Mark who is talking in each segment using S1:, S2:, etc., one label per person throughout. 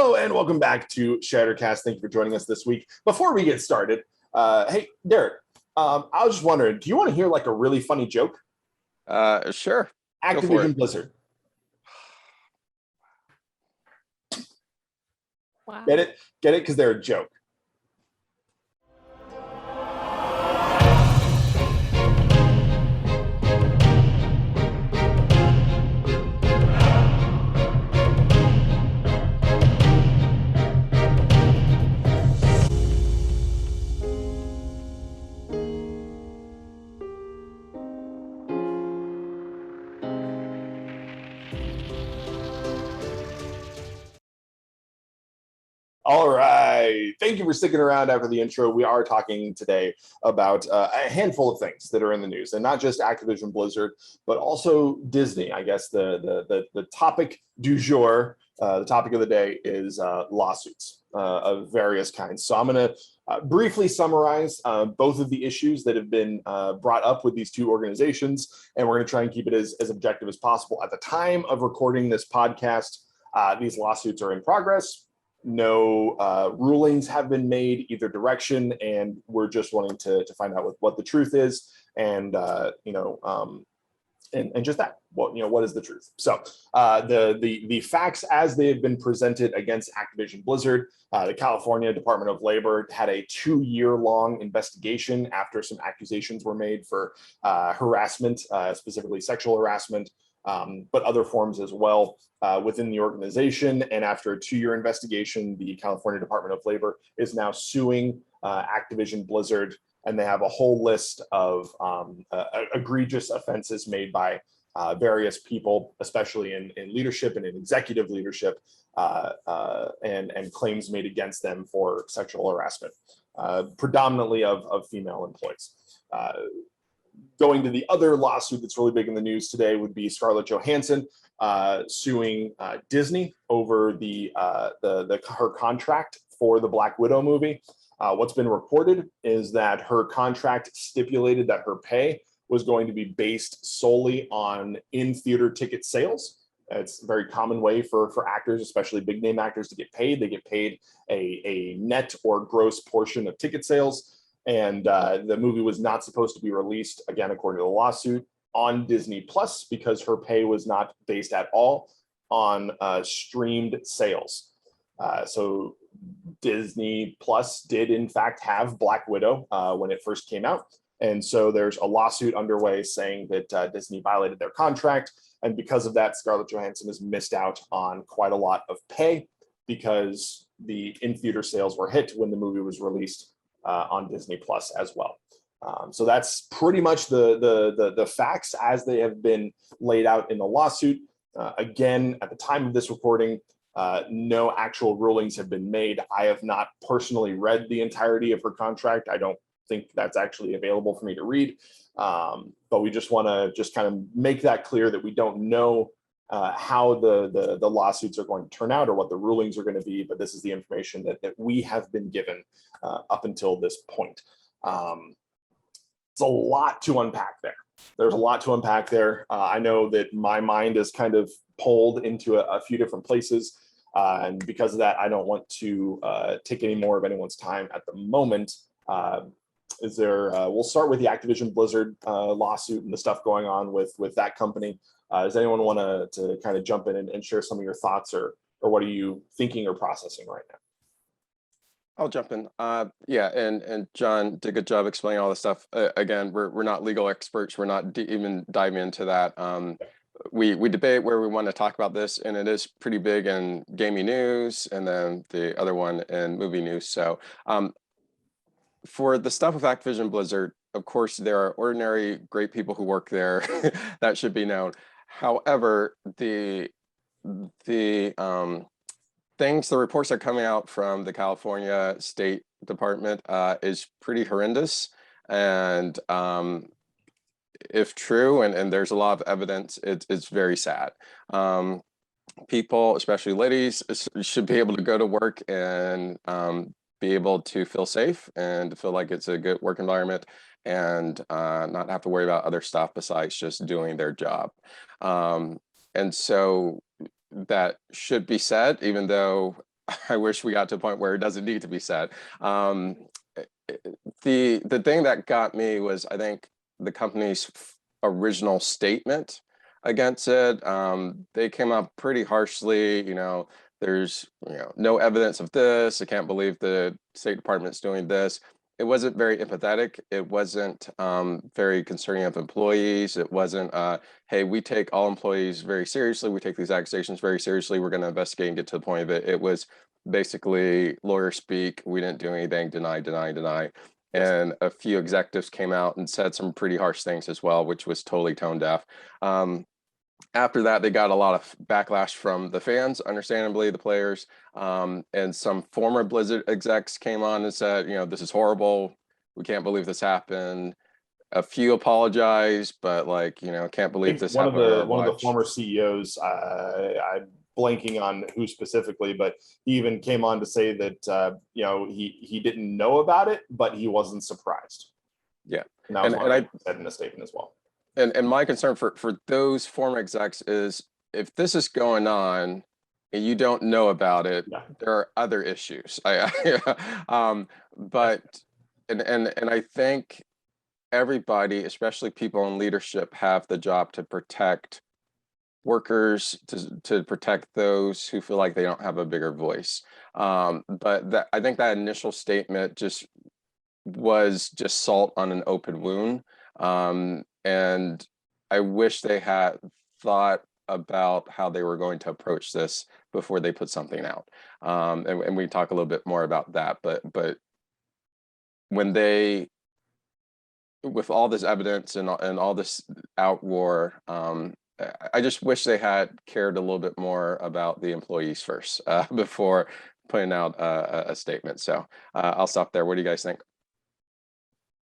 S1: Hello and welcome back to ShatterCast. Thank you for joining us this week. Before we get started, hey, Derek, I was just wondering, do you want to hear like a really funny joke?
S2: Sure.
S1: Activision Blizzard.
S3: Wow.
S1: Get it? Get it? Because they're a joke. All right. Thank you for sticking around after the intro. We are talking today about a handful of things that are in the news, and not just Activision Blizzard, but also Disney. I guess the topic du jour, the topic of the day is lawsuits of various kinds. So I'm going to briefly summarize both of the issues that have been brought up with these two organizations, and we're going to try and keep it as objective as possible. At the time of recording this podcast, these lawsuits are in progress. No rulings have been made either direction, and we're just wanting to find out what the truth is, and and just that, what is the truth? So the facts as they have been presented against Activision Blizzard, the California Department of Labor had a 2-year-long investigation after some accusations were made for harassment, specifically sexual harassment, but other forms as well within the organization. And after a 2-year investigation, the California Department of Labor is now suing Activision Blizzard, and they have a whole list of egregious offenses made by various people, especially in leadership and in executive leadership, and claims made against them for sexual harassment, predominantly of female employees. Going to the other lawsuit that's really big in the news today would be Scarlett Johansson suing Disney over her contract for the Black Widow movie. What's been reported is that her contract stipulated that her pay was going to be based solely on in-theater ticket sales. It's a very common way for actors, especially big name actors, to get paid. They get paid a net or gross portion of ticket sales. And the movie was not supposed to be released, again, according to the lawsuit, on Disney Plus, because her pay was not based at all on streamed sales. So Disney Plus did, in fact, have Black Widow when it first came out. And so there's a lawsuit underway saying that Disney violated their contract. And because of that, Scarlett Johansson has missed out on quite a lot of pay because the in-theater sales were hit when the movie was released on Disney Plus as well. So that's pretty much the facts as they have been laid out in the lawsuit. Again, at the time of this recording, no actual rulings have been made. I have not personally read the entirety of her contract. I don't think that's actually available for me to read. But we just want to just kind of make that clear that we don't know how the lawsuits are going to turn out or what the rulings are going to be, but this is the information that we have been given up until this point. It's a lot to unpack there. There's a lot to unpack there. I know that my mind is kind of pulled into a few different places, and because of that, I don't want to take any more of anyone's time at the moment. We'll start with the Activision Blizzard lawsuit and the stuff going on with that company. Does anyone want to kind of jump in and share some of your thoughts, or what are you thinking or processing right now?
S2: I'll jump in. Yeah, and John did a good job explaining all this stuff. Again, we're not legal experts. We're not even diving into that. We debate where we want to talk about this, and it is pretty big in gaming news, and then the other one in movie news. So for the stuff with Activision Blizzard, of course, there are ordinary great people who work there. That should be known. However, the reports that are coming out from the California State Department is pretty horrendous. And if true, and there's a lot of evidence, it's very sad. People, especially ladies, should be able to go to work and be able to feel safe and to feel like it's a good work environment, and not have to worry about other stuff besides just doing their job. And so that should be said, even though I wish we got to a point where it doesn't need to be said. The thing that got me was, I think, the company's original statement against it. They came out pretty harshly. There's no evidence of this. I can't believe the State Department's doing this. It wasn't very empathetic. It wasn't very concerning of employees. It wasn't, hey, we take all employees very seriously. We take these accusations very seriously. We're going to investigate and get to the point of it. It was basically lawyer speak. We didn't do anything. Deny, deny, deny.
S1: Yes.
S2: And a few executives came out and said some pretty harsh things as well, which was totally tone deaf. After that, they got a lot of backlash from the fans, understandably, the players, and some former Blizzard execs came on and said, this is horrible. We can't believe this happened. A few apologized, but can't believe this
S1: one
S2: happened.
S1: Of the former CEOs, I'm blanking on who specifically, but he even came on to say that he didn't know about it, but he wasn't surprised.
S2: Yeah,
S1: and that was what I said in a statement as well.
S2: And my concern for those former execs is, if this is going on and you don't know about it, there are other issues. But I think everybody, especially people in leadership, have the job to protect workers, to protect those who feel like they don't have a bigger voice. But I think that initial statement was just salt on an open wound. And I wish they had thought about how they were going to approach this before they put something out. And we talk a little bit more about that, but when with all this evidence and all this outroar, I just wish they had cared a little bit more about the employees first before putting out a statement. So I'll stop there. What do you guys think?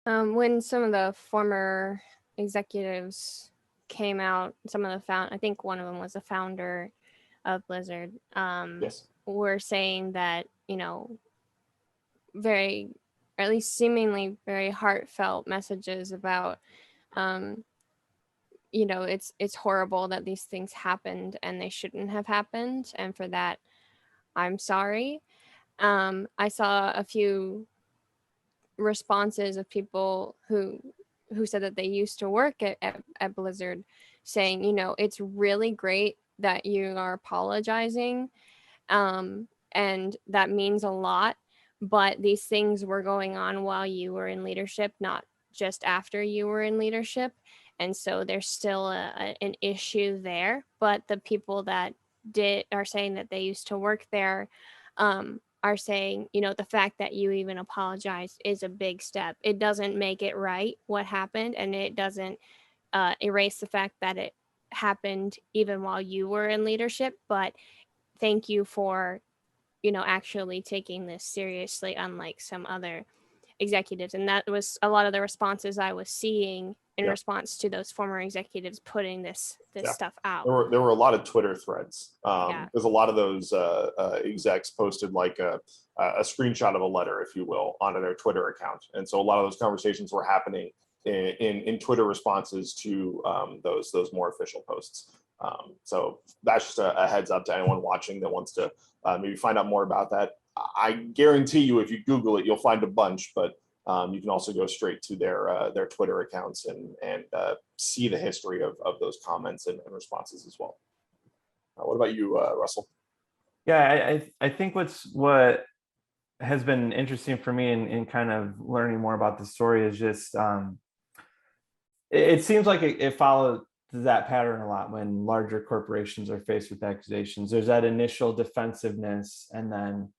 S3: When some of the former executives came out, I think one of them was the founder of Blizzard,
S1: yes,
S3: were saying that, very, or at least seemingly very heartfelt messages about, it's horrible that these things happened and they shouldn't have happened. And for that, I'm sorry. I saw a few responses of people who said that they used to work at Blizzard, saying, it's really great that you are apologizing, and that means a lot, but these things were going on while you were in leadership, not just after you were in leadership. And so there's still an issue there. But the people that are saying that they used to work there, are saying, the fact that you even apologized is a big step. It doesn't make it right what happened, and it doesn't erase the fact that it happened even while you were in leadership. But thank you for, actually taking this seriously, unlike some other executives. And that was a lot of the responses I was seeing in response to those former executives putting this stuff out.
S1: There were a lot of Twitter threads. There's a lot of those execs posted like a screenshot of a letter, if you will, onto their Twitter account. And so a lot of those conversations were happening in Twitter responses to those more official posts. So that's just a heads up to anyone watching that wants to maybe find out more about that. I guarantee you, if you Google it, you'll find a bunch, but you can also go straight to their Twitter accounts and see the history of those comments and responses as well. What about you, Russell?
S4: Yeah, I think what has been interesting for me in kind of learning more about the story is just it seems like it followed that pattern a lot when larger corporations are faced with accusations. There's that initial defensiveness, and then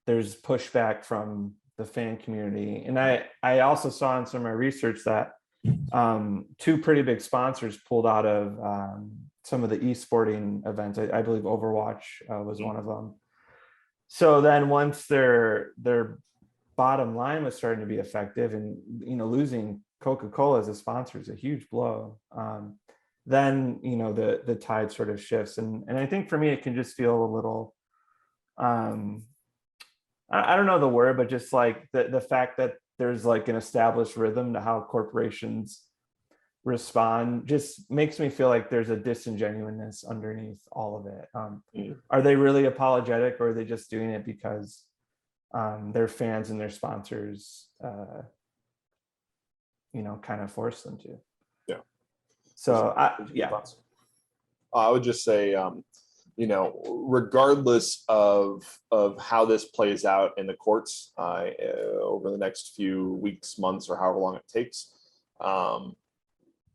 S4: there's pushback from the fan community. And I also saw in some of my research that two pretty big sponsors pulled out of some of the esporting events. I believe Overwatch was one of them. So then once their bottom line was starting to be effective, and losing Coca-Cola as a sponsor is a huge blow, then the tide sort of shifts. And I think for me it can just feel a little I don't know the word, but just like the fact that there's like an established rhythm to how corporations respond just makes me feel like there's a disingenuousness underneath all of it.
S1: Mm.
S4: Are they really apologetic, or are they just doing it because their fans and their sponsors kind of force them to?
S1: Yeah.
S4: So
S1: I would just say, regardless of how this plays out in the courts over the next few weeks, months, or however long it takes,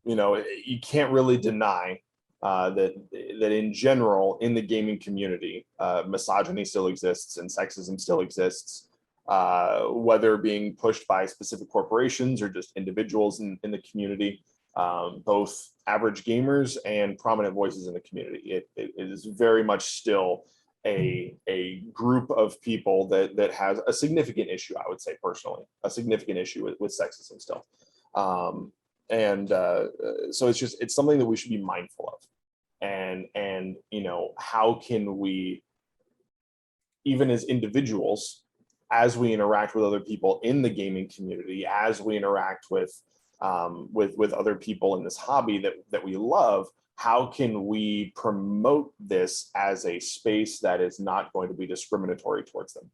S1: you can't really deny that in general, in the gaming community, misogyny still exists and sexism still exists, whether being pushed by specific corporations or just individuals in the community. Both average gamers and prominent voices in the community. It is very much still a group of people that has a significant issue, I would say personally, a significant issue with sexism still. So it's something that we should be mindful of. And how can we, even as individuals, as we interact with other people in the gaming community, as we interact with other people in this hobby that we love, how can we promote this as a space that is not going to be discriminatory towards them?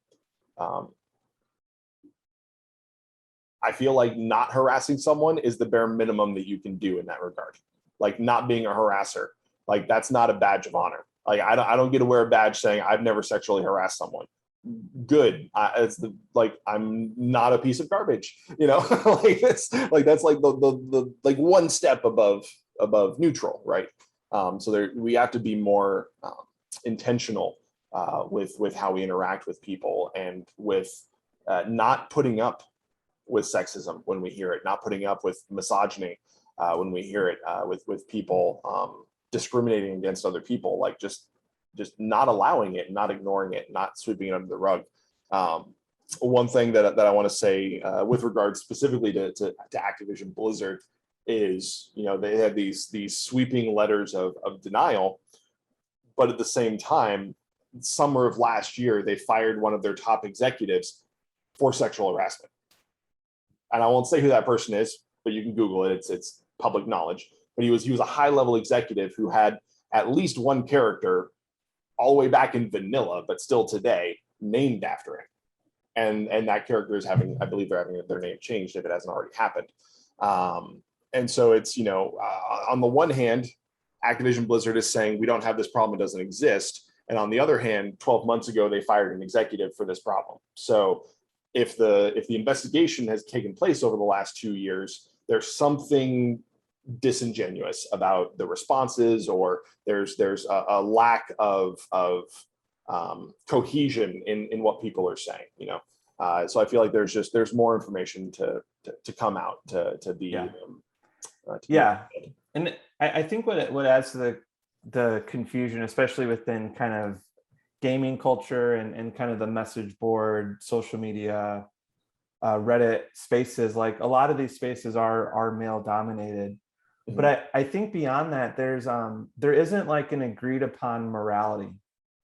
S1: I feel like not harassing someone is the bare minimum that you can do in that regard. Like not being a harasser, like that's not a badge of honor. Like I don't get to wear a badge saying I've never sexually harassed someone. Good. I'm not a piece of garbage, like that's the like one step above neutral, right? So we have to be more intentional with how we interact with people, and with not putting up with sexism when we hear it, not putting up with misogyny when we hear it, with people discriminating against other people, like just not allowing it, not ignoring it, not sweeping it under the rug. One thing that I want to say with regards specifically to Activision Blizzard is, they had these sweeping letters of denial, but at the same time, summer of last year, they fired one of their top executives for sexual harassment. And I won't say who that person is, but you can Google it. It's public knowledge. But he was a high-level executive who had at least one character all the way back in vanilla, but still today, named after him. And that character is I believe they're having their name changed if it hasn't already happened. And so it's, on the one hand, Activision Blizzard is saying we don't have this problem, it doesn't exist. And on the other hand, 12 months ago, they fired an executive for this problem. So if the investigation has taken place over the last 2 years, there's something disingenuous about the responses, or there's a lack of cohesion in what people are saying, so I feel like there's more information to come out to be
S4: and I think what adds to the confusion, especially within kind of gaming culture and kind of the message board, social media, Reddit spaces, like a lot of these spaces are male dominated. Mm-hmm. But I think beyond that, there isn't like an agreed upon morality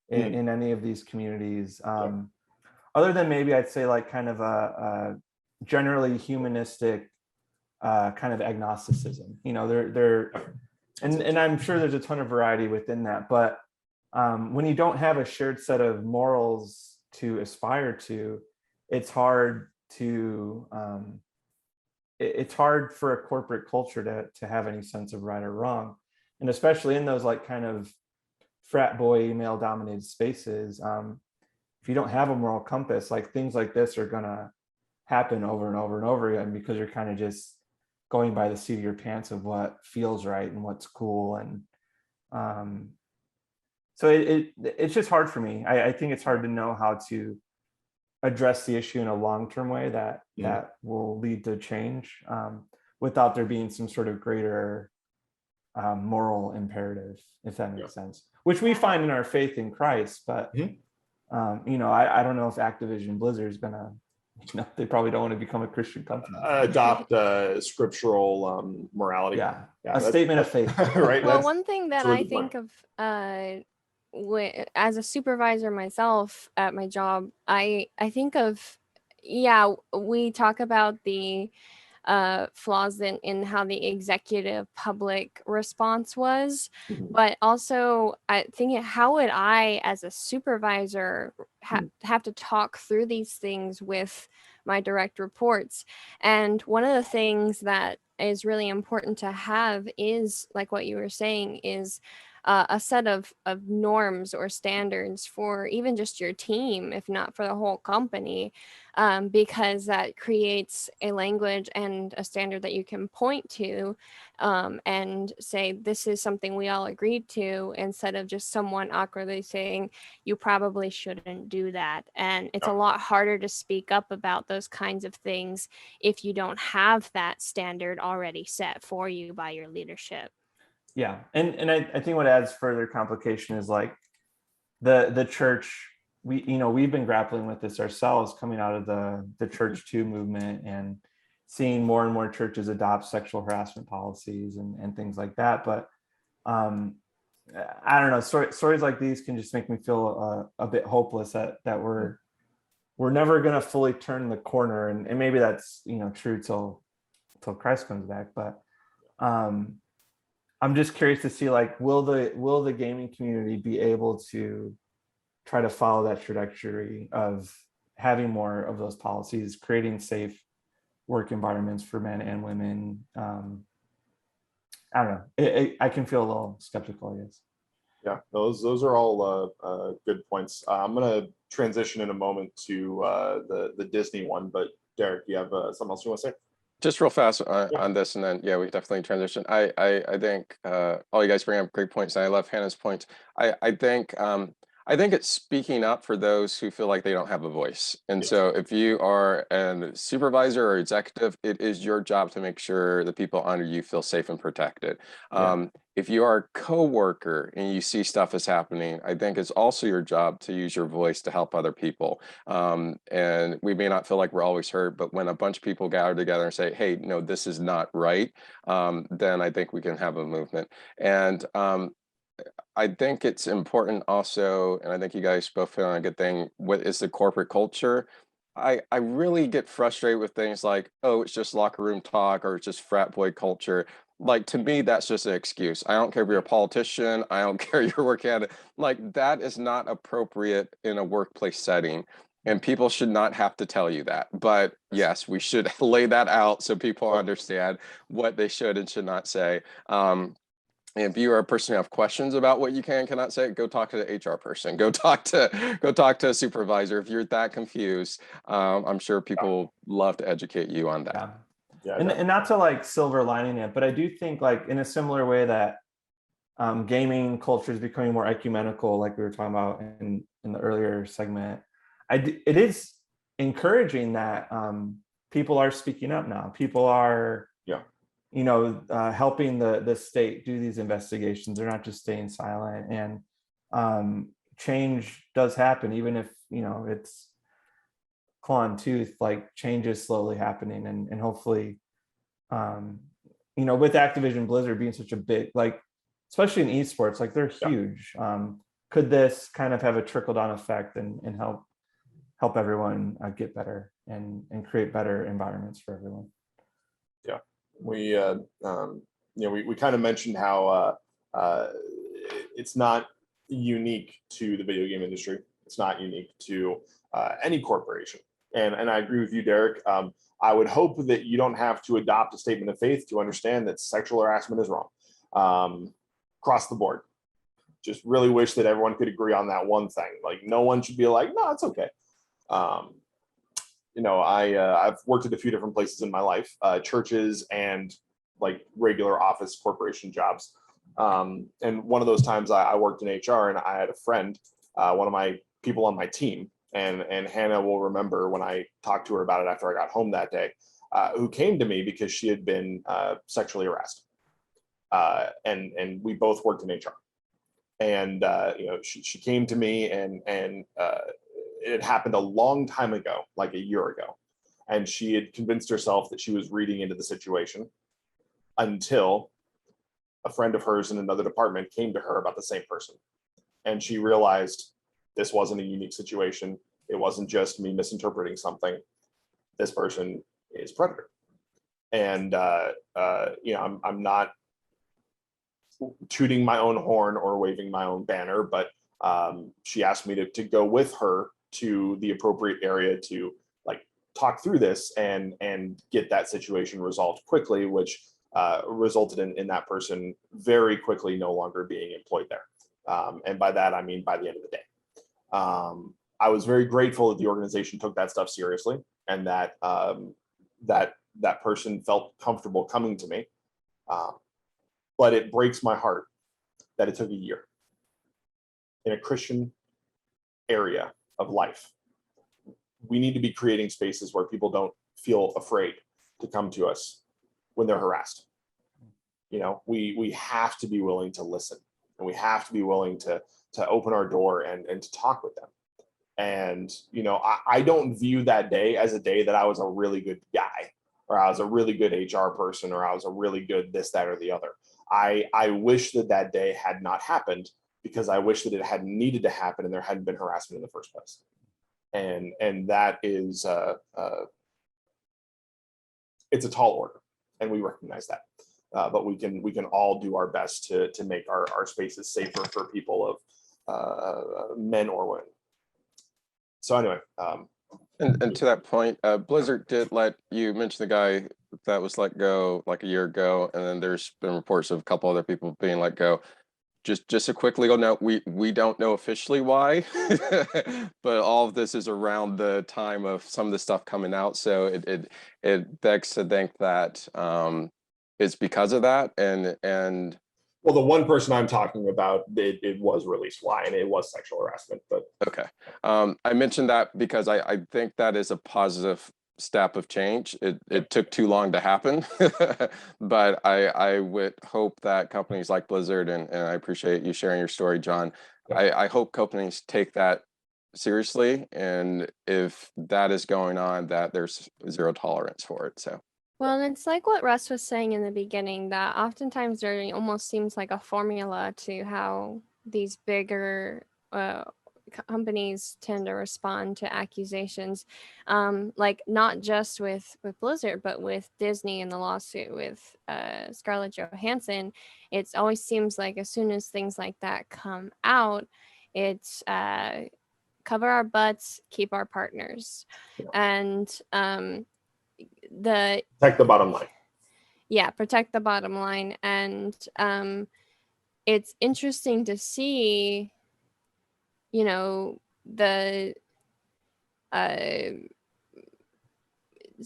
S4: in any of these communities, other than maybe I'd say like kind of a generally humanistic kind of agnosticism. And I'm sure there's a ton of variety within that, but when you don't have a shared set of morals to aspire to, it's hard for a corporate culture to have any sense of right or wrong. And especially in those like kind of frat boy male dominated spaces, if you don't have a moral compass, like things like this are gonna happen over and over and over again, because you're kind of just going by the seat of your pants of what feels right and what's cool. And so it's just hard for me. I think it's hard to know how to address the issue in a long-term way that will lead to change, without there being some sort of greater moral imperative, if that makes sense, which we find in our faith in Christ. But I don't know if Activision Blizzard is gonna, they probably don't want to become a Christian company,
S1: adopt scriptural morality.
S4: A statement of faith.
S1: Right.
S3: Well, one thing that I think of as a supervisor myself at my job, I think of, we talk about the flaws in how the executive public response was.
S1: Mhm.
S3: But also I think, how would I as a supervisor have to talk through these things with my direct reports? And one of the things that is really important to have is, like what you were saying, is a set of norms or standards for even just your team, if not for the whole company, because that creates a language and a standard that you can point to, and say, this is something we all agreed to, instead of just someone awkwardly saying, you probably shouldn't do that. And it's a lot harder to speak up about those kinds of things if you don't have that standard already set for you by your leadership.
S4: Yeah. And I think what adds further complication is like the church, we've been grappling with this ourselves coming out of the Church Too movement, and seeing more and more churches adopt sexual harassment policies and things like that. But I don't know, stories like these can just make me feel a bit hopeless that we're never going to fully turn the corner. And maybe that's, true till Christ comes back. But I'm just curious to see, like, will the gaming community be able to try to follow that trajectory of having more of those policies, creating safe work environments for men and women? I don't know. I can feel a little skeptical, I guess.
S1: Yeah, those are all good points. I'm gonna transition in a moment to the Disney one, but Derek, you have something else you want to say?
S2: Just real fast
S1: Yeah.
S2: on this, and then we definitely transition. I think all you guys bring up great points, and I love Hannah's points. I think it's speaking up for those who feel like they don't have a voice. And
S1: Yes.
S2: so if you are a supervisor or executive, it is your job to make sure the people under you feel safe and protected.
S4: Yeah.
S2: If you are a coworker and you see stuff is happening, I think it's also your job to use your voice to help other people. And we may not feel like we're always heard, but when a bunch of people gather together and say, hey, no, this is not right, then I think we can have a movement. And I think it's important also, and I think you guys both hit on a good thing, what is the corporate culture? I really get frustrated with things like, oh, it's just locker room talk, or it's just frat boy culture. Like, to me, that's just an excuse. I don't care if you're a politician, I don't care you're working at it. Like, that is not appropriate in a workplace setting. And people should not have to tell you that. But yes, we should lay that out so people understand what they should and should not say. If you are a person who have questions about what you can and cannot say, go talk to the HR person. Go talk to a supervisor. If you're that confused, I'm sure people love to educate you on that.
S4: Yeah.
S1: Yeah,
S4: And not to like silver lining it, but I do think, like, in a similar way that gaming culture is becoming more ecumenical, like we were talking about in the earlier segment, it is encouraging that people are speaking up now. People are, helping the state do these investigations. They're not just staying silent, and change does happen, even if it's claw and tooth. Like, change is slowly happening, and hopefully, with Activision Blizzard being such a big, like, especially in esports, like, they're huge. Could this kind of have a trickle down effect and help everyone get better and create better environments for everyone?
S1: Yeah, we we kind of mentioned how it's not unique to the video game industry. It's not unique to any corporation, and I agree with you, Derek. I would hope that you don't have to adopt a statement of faith to understand that sexual harassment is wrong across the board. Just really wish that everyone could agree on that one thing. Like, no one should be like, no, it's okay. I've worked at a few different places in my life, churches and like regular office corporation jobs. And one of those times I worked in HR, and I had a friend, one of my people on my team, and Hannah will remember when I talked to her about it after I got home that day, who came to me because she had been sexually harassed. And we both worked in HR. And she came to me, and it happened a long time ago, like a year ago. And she had convinced herself that she was reading into the situation, until a friend of hers in another department came to her about the same person. And she realized this wasn't a unique situation. It wasn't just me misinterpreting something. This person is a predator. And I'm not tooting my own horn or waving my own banner, but she asked me to go with her to the appropriate area to like talk through this and get that situation resolved quickly, which resulted in that person very quickly no longer being employed there. And by that, I mean by the end of the day. I was very grateful that the organization took that stuff seriously, and that that person felt comfortable coming to me. But it breaks my heart that it took a year in a Christian area of life. We need to be creating spaces where people don't feel afraid to come to us when they're harassed. We have to be willing to listen, and we have to be willing to open our door and to talk with them. And, I don't view that day as a day that I was a really good guy, or I was a really good HR person, or I was a really good this, that, or the other. I wish that day had not happened, because I wish that it hadn't needed to happen and there hadn't been harassment in the first place. And that is, it's a tall order, and we recognize that. But we can all do our best to make our spaces safer for people of men or women. So anyway.
S2: And to that point, Blizzard did let you mention the guy that was let go like a year ago, and then there's been reports of a couple other people being let go. Just a quick legal note: we don't know officially why, but all of this is around the time of some of the stuff coming out. So it begs to think that it's because of that, and.
S1: Well, the one person I'm talking about, it was released why, and it was sexual harassment. But
S2: okay, I mentioned that because I think that is a positive step of change. It took too long to happen, but I would hope that companies like Blizzard, and I appreciate you sharing your story, John. I hope companies take that seriously, and if that is going on, that there's zero tolerance for it. So.
S3: Well, it's like what Russ was saying in the beginning, that oftentimes there almost seems like a formula to how these bigger companies tend to respond to accusations, like not just with Blizzard, but with Disney and the lawsuit with Scarlett Johansson. It always seems like as soon as things like that come out, it's cover our butts, keep our partners, and
S1: protect the bottom line.
S3: Yeah, protect the bottom line. And it's interesting to see, the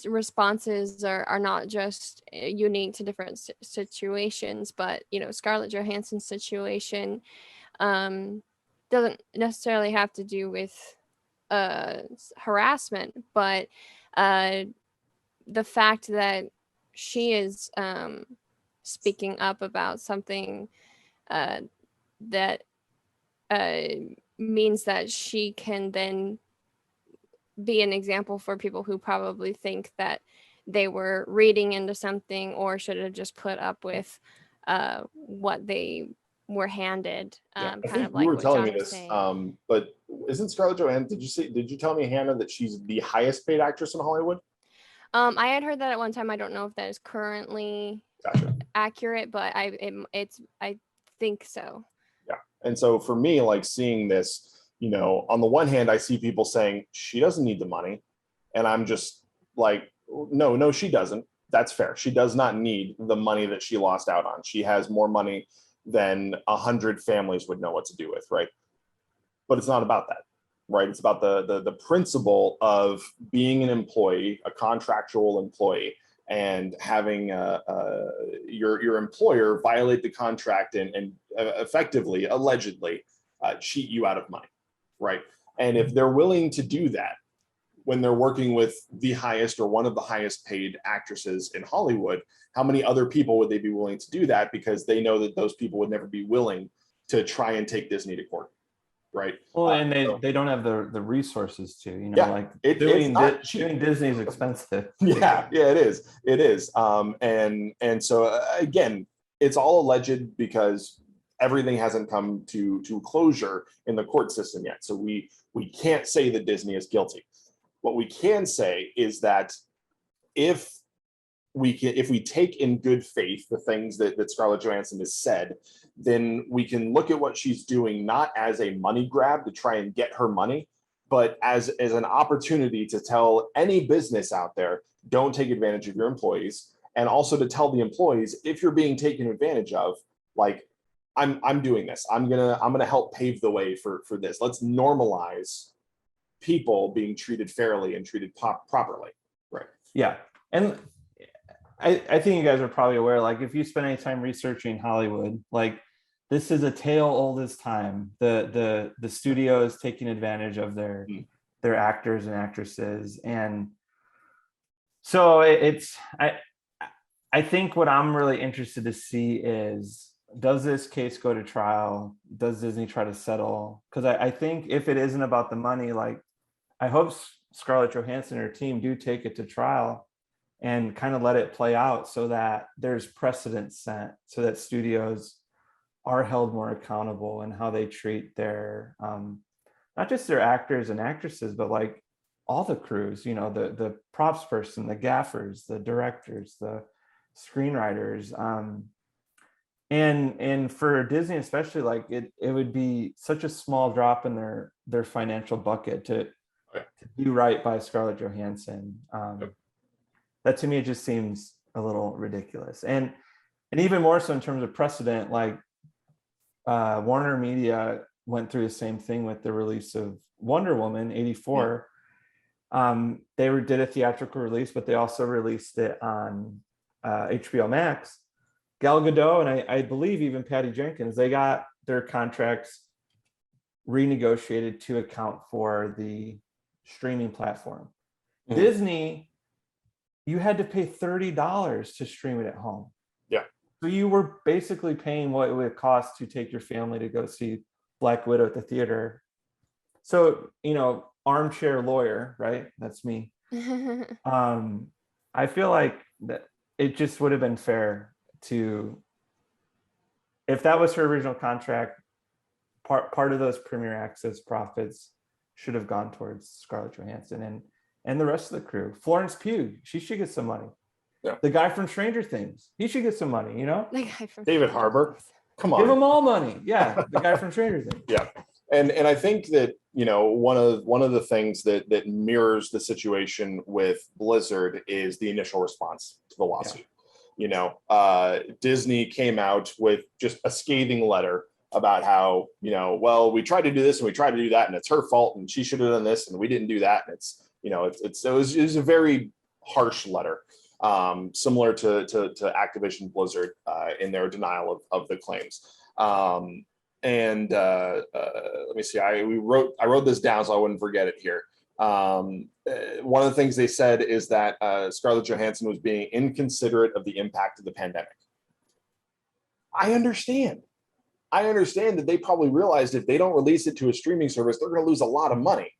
S3: responses are not just unique to different situations, but Scarlett Johansson's situation doesn't necessarily have to do with harassment, but the fact that she is speaking up about something that means that she can then be an example for people who probably think that they were reading into something or should have just put up with what they were handed.
S1: Kind
S3: of like
S1: you were
S3: what
S1: telling
S3: John
S1: me
S3: was
S1: this,
S3: saying.
S1: but isn't Scarlett Johansson? Did you tell me, Hannah, that she's the highest paid actress in Hollywood?
S3: I had heard that at one time. I don't know if that is currently accurate, but I think so. Yeah.
S1: And so for me, like seeing this, on the one hand, I see people saying she doesn't need the money, and I'm just like, no, she doesn't. That's fair. She does not need the money that she lost out on. She has more money than 100 families would know what to do with, right? But it's not about that. Right. It's about the principle of being an employee, a contractual employee, and having your employer violate the contract and effectively, allegedly, cheat you out of money. Right. And if they're willing to do that when they're working with the highest or one of the highest paid actresses in Hollywood, how many other people would they be willing to do that? Because they know that those people would never be willing to try and take Disney to court. Right.
S4: Well, and they don't have the resources to,
S1: like
S4: doing Disney is expensive.
S1: Yeah, it is. And so again, it's all alleged because everything hasn't come to closure in the court system yet. So we can't say that Disney is guilty. What we can say is that if if we take in good faith the things that Scarlett Johansson has said, then we can look at what she's doing not as a money grab to try and get her money, but as an opportunity to tell any business out there, don't take advantage of your employees, and also to tell the employees, if you're being taken advantage of, like, I'm doing this. I'm gonna help pave the way for this. Let's normalize people being treated fairly and treated properly. Right.
S4: Yeah. And I think you guys are probably aware, like, if you spend any time researching Hollywood, like, this is a tale old as time. The studio is taking advantage of their actors and actresses. And so I think what I'm really interested to see is, does this case go to trial? Does Disney try to settle? Because I think if it isn't about the money, like, I hope Scarlett Johansson and her team do take it to trial and kind of let it play out, so that there's precedent set, so that studios are held more accountable in how they treat their, not just their actors and actresses, but like all the crews, you know, the props person, the gaffers, the directors, the screenwriters. And for Disney especially, like, it would be such a small drop in their financial bucket to do right by Scarlett Johansson. That to me, it just seems a little ridiculous. And even more so in terms of precedent, like, Warner Media went through the same thing with the release of Wonder Woman 84. They did a theatrical release, but they also released it on HBO Max. Gal Gadot and I believe even Patty Jenkins, they got their contracts renegotiated to account for the streaming platform. Disney, you had to pay $30 to stream it at home.
S1: Yeah.
S4: So you were basically paying what it would cost to take your family to go see Black Widow at the theater. So, you know, armchair lawyer, right? That's me. I feel like that it just would have been fair to, if that was her original contract, part of those Premier Access profits should have gone towards Scarlett Johansson and the rest of the crew. Florence Pugh, she should get some money.
S1: Yeah.
S4: The guy from Stranger Things, he should get some money, you know?
S3: The guy from
S1: David Harbour, come on.
S4: Give them all money. Yeah, the guy from Stranger Things.
S1: Yeah. And I think that, you know, one of the things that mirrors the situation with Blizzard is the initial response to the lawsuit. Yeah. You know, Disney came out with just a scathing letter about how, you know, well, we tried to do this and we tried to do that, and it's her fault, and she should have done this, and we didn't do that. And it's, you know, it was a very harsh letter, similar to Activision Blizzard in their denial of the claims. And let me see, I wrote this down so I wouldn't forget it here. One of the things they said is that Scarlett Johansson was being inconsiderate of the impact of the pandemic. I understand that they probably realized if they don't release it to a streaming service, they're going to lose a lot of money.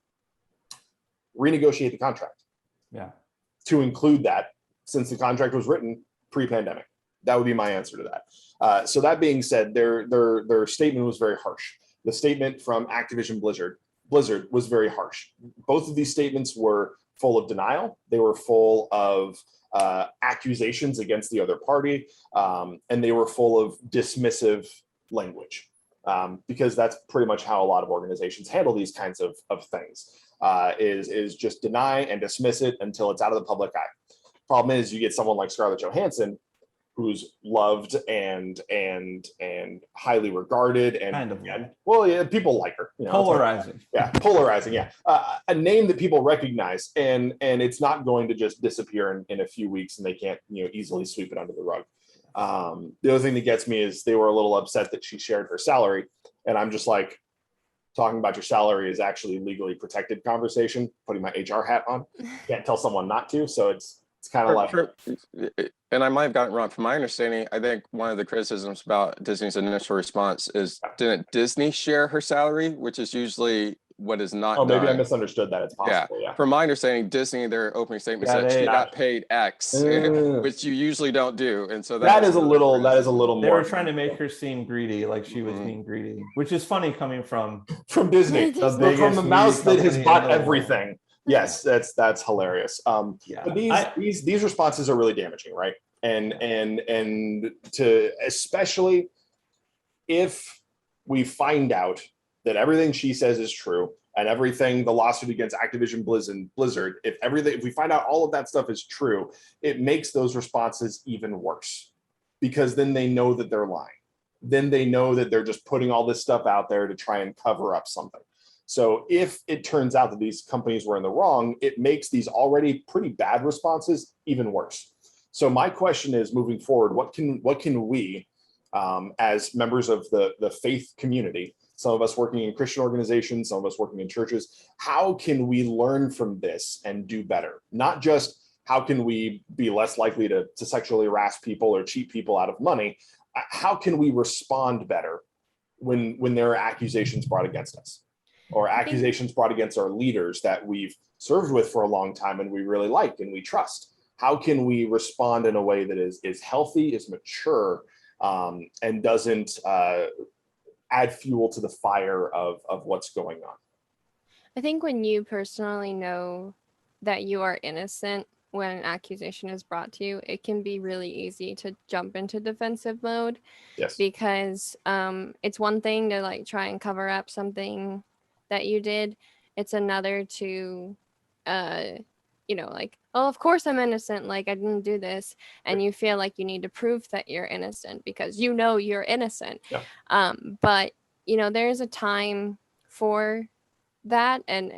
S1: Renegotiate the contract.
S4: Yeah. To
S1: include that, since the contract was written pre-pandemic. That would be my answer to that. So that being said, their statement was very harsh. The statement from Activision Blizzard was very harsh. Both of these statements were full of denial. They were full of accusations against the other party, and they were full of dismissive language, because that's pretty much how a lot of organizations handle these kinds of things, is just deny and dismiss it until it's out of the public eye. Problem is, you get someone like Scarlett Johansson, who's loved and highly regarded, and
S4: kind of,
S1: yeah, well, yeah, people like her. You know,
S4: polarizing.
S1: Polarizing. Yeah, a name that people recognize, and it's not going to just disappear in a few weeks, and they can't, you know, easily sweep it under the rug. The other thing that gets me is they were a little upset that she shared her salary, and I'm just like, talking about your salary is actually legally protected conversation. Putting my HR hat on, can't tell someone not to, so it's kind of like.
S2: And I might have gotten it wrong. From my understanding, I think one of the criticisms about Disney's initial response is, didn't Disney share her salary, which is usually what is not done.
S1: Maybe I misunderstood that. It's possible. Yeah.
S2: From my understanding, Disney, their opening statement said she got paid X, which you usually don't do. And so that is a little more.
S4: They were trying to make her seem greedy, like she was being greedy, which is funny coming from
S1: Disney, from the mouse that has bought everything. Yes, that's hilarious.
S4: Yeah.
S1: But these responses are really damaging, right? And to, especially if we find out that everything she says is true and everything, the lawsuit against Activision Blizzard, if we find out all of that stuff is true, it makes those responses even worse, because then they know that they're lying. Then they know that they're just putting all this stuff out there to try and cover up something. So if it turns out that these companies were in the wrong, it makes these already pretty bad responses even worse. So my question is, moving forward, what can we, as members of the faith community, some of us working in Christian organizations, some of us working in churches, how can we learn from this and do better? Not just how can we be less likely to sexually harass people or cheat people out of money. How can we respond better when there are accusations brought against us, or accusations brought against our leaders that we've served with for a long time and we really like and we trust? How can we respond in a way that is healthy, is mature, and doesn't add fuel to the fire of what's going on?
S3: I think when you personally know that you are innocent when an accusation is brought to you, it can be really easy to jump into defensive mode.
S1: Yes.
S3: Because it's one thing to like try and cover up something that you did. It's another to like, oh, of course I'm innocent, like I didn't do this, and you feel like you need to prove that you're innocent because you know you're innocent.
S1: Yeah.
S3: But there's a time for that, and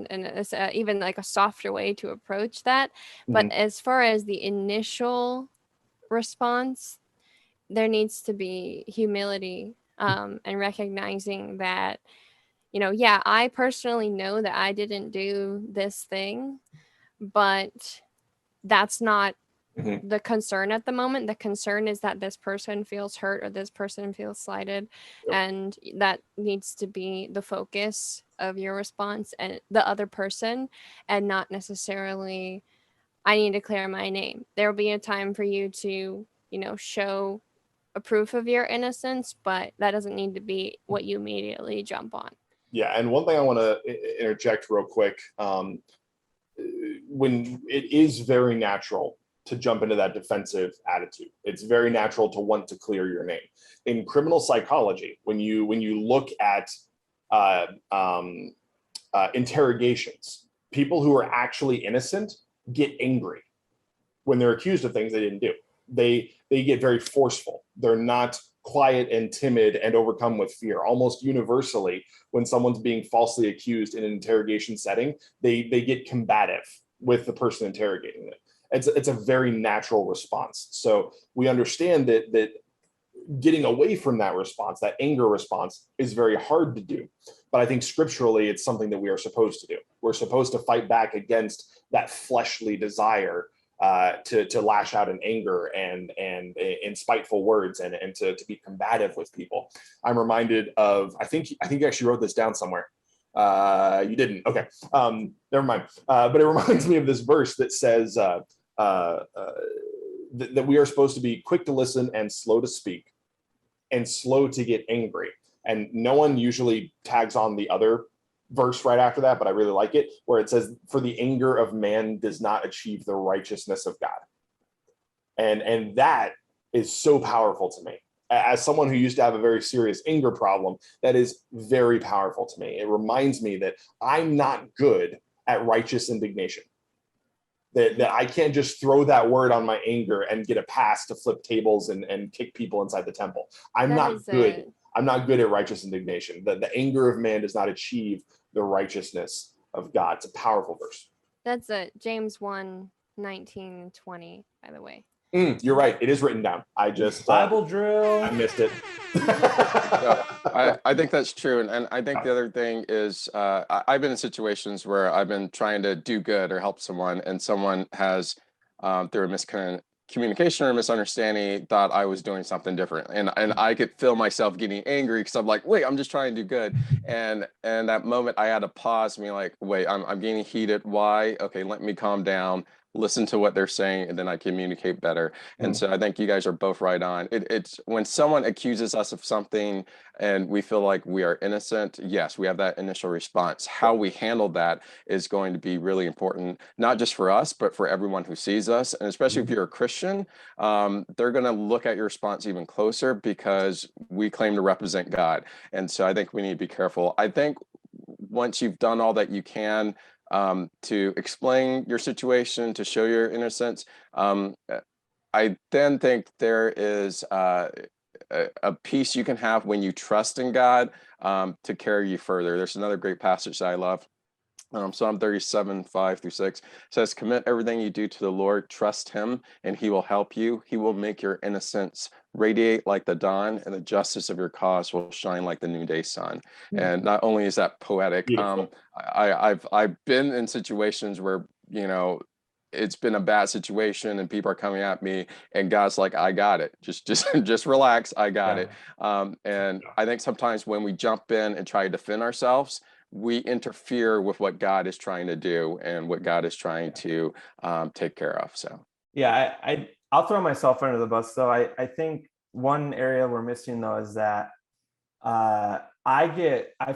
S3: it's even like a softer way to approach that. But as far as the initial response, there needs to be humility, and recognizing that I personally know that I didn't do this thing, but that's not the concern at the moment. The concern is that this person feels hurt or this person feels slighted.
S1: Yep.
S3: And that needs to be the focus of your response, and the other person, and not necessarily, I need to clear my name. There'll be a time for you to, show a proof of your innocence, but that doesn't need to be what you immediately jump on.
S1: Yeah, and one thing I want to interject real quick, when it is very natural to jump into that defensive attitude, it's very natural to want to clear your name. In criminal psychology, when you look at interrogations, people who are actually innocent get angry when they're accused of things they didn't do. They get very forceful. They're not quiet and timid and overcome with fear. Almost universally, when someone's being falsely accused in an interrogation setting, they get combative with the person interrogating them. It's a very natural response. So we understand that getting away from that response, that anger response, is very hard to do. But I think scripturally, it's something that we are supposed to do. We're supposed to fight back against that fleshly desire to lash out in anger and in spiteful words and to be combative with people. I'm reminded of, I think you actually wrote this down somewhere. You didn't. Okay. Never mind. But it reminds me of this verse that says that we are supposed to be quick to listen and slow to speak and slow to get angry. And no one usually tags on the other verse right after that, but I really like it, where it says, for the anger of man does not achieve the righteousness of God. And that is so powerful to me. As someone who used to have a very serious anger problem, that is very powerful to me. It reminds me that I'm not good at righteous indignation. That I can't just throw that word on my anger and get a pass to flip tables and kick people inside the temple. I'm not good at righteous indignation. The anger of man does not achieve the righteousness of God. It's a powerful verse.
S3: That's James 1:19-20, by the way.
S1: You're right. It is written down. I just
S4: Bible drill.
S1: I missed it.
S2: I think that's true. And I think the other thing is I've been in situations where I've been trying to do good or help someone, and someone has, through a miscommunication or misunderstanding, thought I was doing something different. And I could feel myself getting angry because I'm like, wait, I'm just trying to do good. And that moment I had to pause, me like, wait, I'm getting heated. Why? Okay, let me calm down. listen to what they're saying, and then I communicate better. And so I think you guys are both right on. It's when someone accuses us of something and we feel like we are innocent, yes, we have that initial response. How we handle that is going to be really important, not just for us, but for everyone who sees us. And especially if you're a Christian, they're going to look at your response even closer because we claim to represent God. And so I think we need to be careful. I think once you've done all that you can, to explain your situation, to show your innocence, I then think there is a peace you can have when you trust in God to carry you further. There's another great passage that I love. Psalm 37, 5-6 says, commit everything you do to the Lord, trust him, and he will help you. He will make your innocence radiate like the dawn, and the justice of your cause will shine like the noonday sun. And not only is that poetic, I've been in situations where, it's been a bad situation and people are coming at me and God's like, I got it. Just relax. I got it. And I think sometimes when we jump in and try to defend ourselves, we interfere with what God is trying to do and what God is trying to take care of. So
S4: yeah, I'll throw myself under the bus though. I think one area we're missing though is that I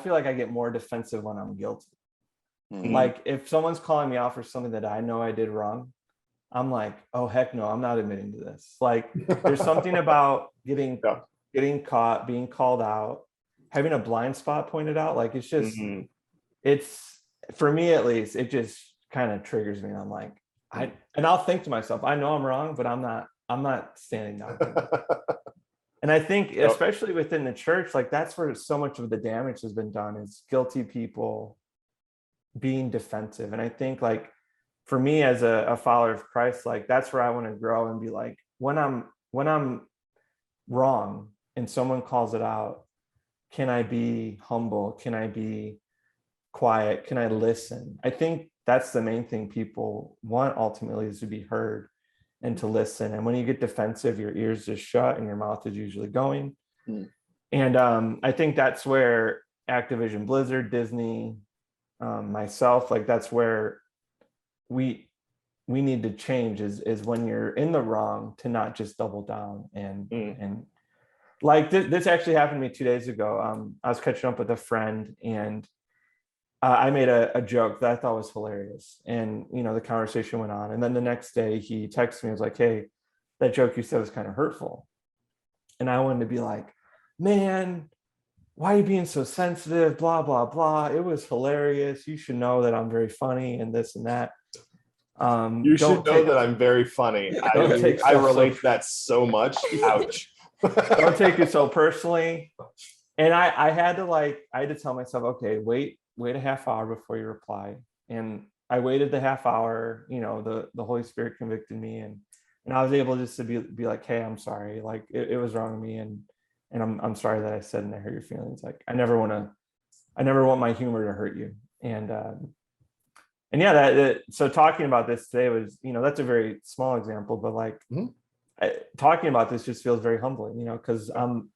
S4: feel like I get more defensive when I'm guilty. Like if someone's calling me out for something that I know I did wrong, I'm like, oh heck no, I'm not admitting to this. Like there's something about getting caught, being called out, having a blind spot pointed out. Like it's just, it's, for me at least, it just kind of triggers me. And I'm like, I'll think to myself, I know I'm wrong, but I'm not standing down. And I think especially within the church, like that's where so much of the damage has been done, is guilty people being defensive. And I think like for me as a follower of Christ, like that's where I want to grow and be like, when I'm wrong and someone calls it out, can I be humble? Can I be quiet? Can I listen? I think that's the main thing people want ultimately, is to be heard and to listen. And when you get defensive, your ears just shut and your mouth is usually going. And I think that's where Activision Blizzard, Disney, myself, like that's where we need to change, is when you're in the wrong to not just double down. And like this actually happened to me 2 days ago. I was catching up with a friend and I made a joke that I thought was hilarious, and the conversation went on, and then the next day he texted me, was like, hey, that joke you said was kind of hurtful. And I wanted to be like, man, why are you being so sensitive? Blah, blah, blah. It was hilarious. You should know that I'm very funny and this and that.
S1: You should know that I'm very funny. I relate to that so much. Ouch.
S4: Don't take it so personally. And I had to tell myself, okay, wait a half hour before you reply. And I waited the half hour, the Holy Spirit convicted me, and I was able just to be like, hey, I'm sorry. Like it was wrong of me. And I'm sorry that I said and I hurt your feelings. Like I never want my humor to hurt you. And yeah, so talking about this today was, that's a very small example, but like talking about this just feels very humbling, because I'm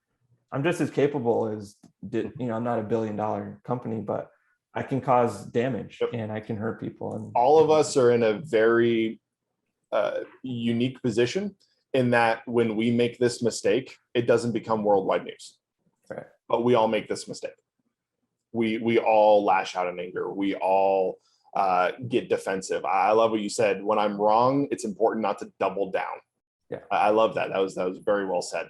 S4: just as capable as, I'm not $1 billion company, but I can cause damage and I can hurt people. And
S1: all of us are in a very unique position, in that when we make this mistake, it doesn't become worldwide news.
S4: Right.
S1: But we all make this mistake. We all lash out in anger. We all get defensive. I love what you said. When I'm wrong, it's important not to double down.
S4: Yeah,
S1: I love that. That was very well said.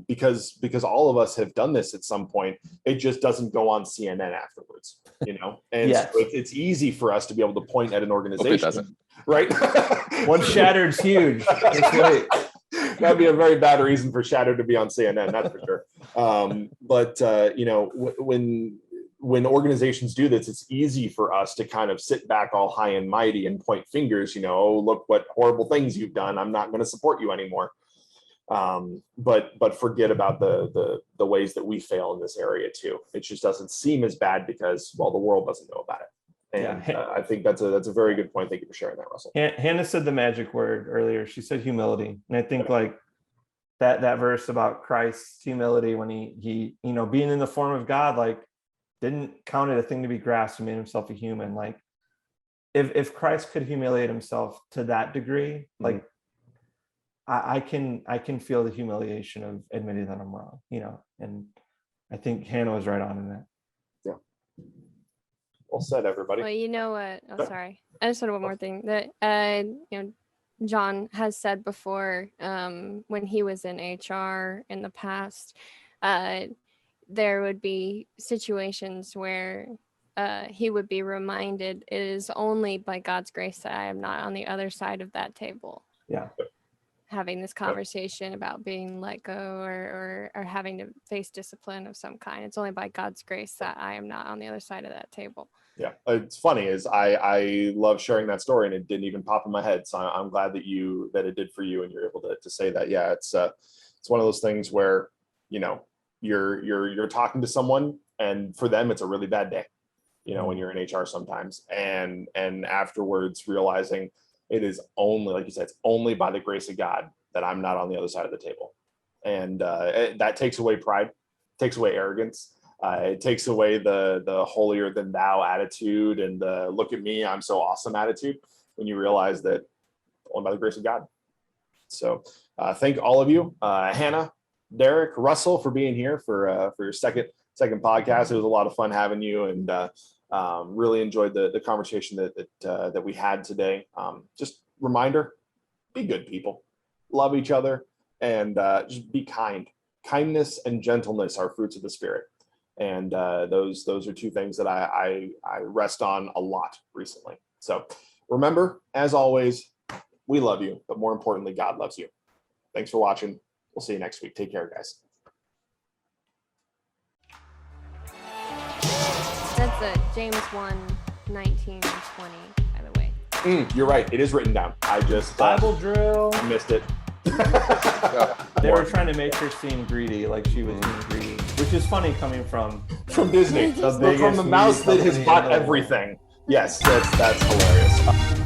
S1: Because all of us have done this at some point. It just doesn't go on CNN afterwards, And
S4: yes.
S1: so it's easy for us to be able to point at an organization, right?
S4: Once Shattered's huge.
S1: That'd be a very bad reason for Shattered to be on CNN, that's for sure. But when organizations do this, it's easy for us to kind of sit back all high and mighty and point fingers, oh, look what horrible things you've done. I'm not going to support you anymore. But forget about the ways that we fail in this area too. It just doesn't seem as bad because, well, the world doesn't know about it. And I think that's a very good point. Thank you for sharing that, Russell.
S4: Hannah said the magic word earlier. She said humility. And I think like that verse about Christ's humility, when he being in the form of God, like didn't count it a thing to be grasped and made himself a human. Like if Christ could humiliate himself to that degree, like I can feel the humiliation of admitting that I'm wrong, you know, and I think Hannah was right on in that.
S1: Yeah. Well said, everybody.
S3: Well, you know what? Oh,
S1: Yeah.
S3: sorry. I just had one more thing that you know, John has said before, when he was in HR in the past, there would be situations where he would be reminded it is only by God's grace that I am not on the other side of that table.
S4: Yeah.
S3: Having this conversation about being let go or having to face discipline of some kind. It's only by God's grace that I am not on the other side of that table.
S1: Yeah, it's funny is I love sharing that story, and it didn't even pop in my head. So I'm glad that it did for you, and you're able to say that. Yeah, it's one of those things where, you know, you're talking to someone, and for them it's a really bad day, you know, when you're in HR sometimes, and afterwards realizing it is only, like you said, it's only by the grace of God that I'm not on the other side of the table. And that takes away pride, takes away arrogance. It takes away the holier than thou attitude and the look at me, I'm so awesome attitude, when you realize that only by the grace of God. So thank all of you, Hannah, Derek, Russell, for being here for your second podcast. It was a lot of fun having you, and really enjoyed the conversation that we had today. Just reminder, be good people, love each other, and just be kind. Kindness and gentleness are fruits of the Spirit. And those are two things that I rest on a lot recently. So remember, as always, we love you, but more importantly, God loves you. Thanks for watching. We'll see you next week. Take care, guys.
S3: That's James 1:19 and 20, by the way.
S1: You're right. It is written down. I just
S4: Bible drill.
S1: I missed it.
S4: They were trying to make her seem greedy, like she was being greedy, which is funny coming from
S1: Disney,
S4: the
S1: from
S4: biggest
S1: the mouse
S4: movie
S1: that has
S4: company
S1: bought
S4: in the world.
S1: everything. Yes, that's hilarious.